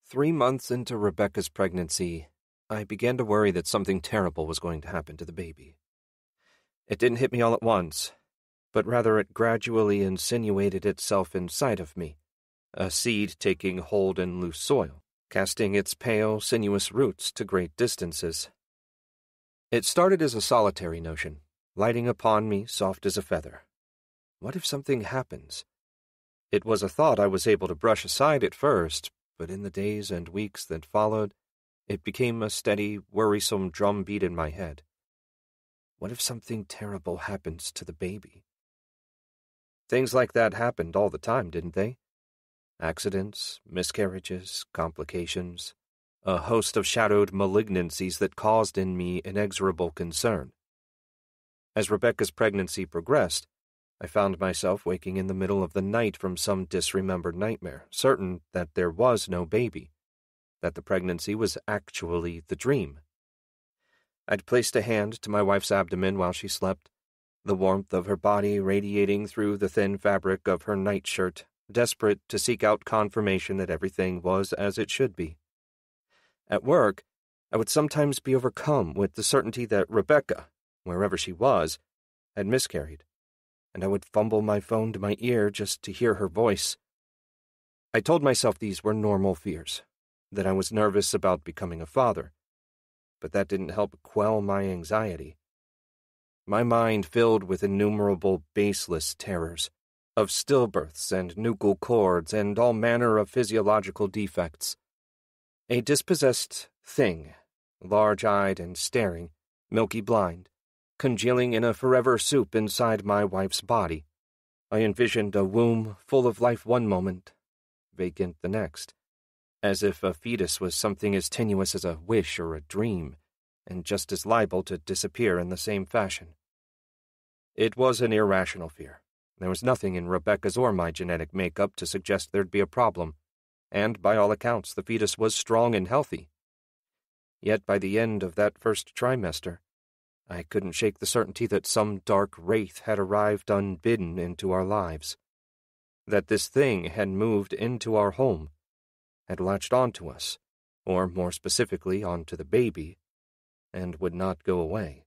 3 months into Rebecca's pregnancy, I began to worry that something terrible was going to happen to the baby. It didn't hit me all at once, but rather it gradually insinuated itself inside of me, a seed taking hold in loose soil, casting its pale, sinuous roots to great distances. It started as a solitary notion, lighting upon me soft as a feather. What if something happens? It was a thought I was able to brush aside at first, but in the days and weeks that followed, it became a steady, worrisome drumbeat in my head. What if something terrible happens to the baby? Things like that happened all the time, didn't they? Accidents, miscarriages, complications, a host of shadowed malignancies that caused in me inexorable concern. As Rebecca's pregnancy progressed, I found myself waking in the middle of the night from some disremembered nightmare, certain that there was no baby, that the pregnancy was actually the dream. I'd placed a hand to my wife's abdomen while she slept, the warmth of her body radiating through the thin fabric of her nightshirt, desperate to seek out confirmation that everything was as it should be. At work, I would sometimes be overcome with the certainty that Rebecca, wherever she was, had miscarried, and I would fumble my phone to my ear just to hear her voice. I told myself these were normal fears, that I was nervous about becoming a father, but that didn't help quell my anxiety. My mind filled with innumerable baseless terrors, of stillbirths and nuchal cords and all manner of physiological defects. A dispossessed thing, large-eyed and staring, milky blind, congealing in a forever soup inside my wife's body. I envisioned a womb full of life one moment, vacant the next, as if a fetus was something as tenuous as a wish or a dream, and just as liable to disappear in the same fashion. It was an irrational fear. There was nothing in Rebecca's or my genetic makeup to suggest there'd be a problem, and by all accounts the fetus was strong and healthy. Yet by the end of that first trimester, I couldn't shake the certainty that some dark wraith had arrived unbidden into our lives, that this thing had moved into our home, had latched onto us, or more specifically onto the baby, and would not go away.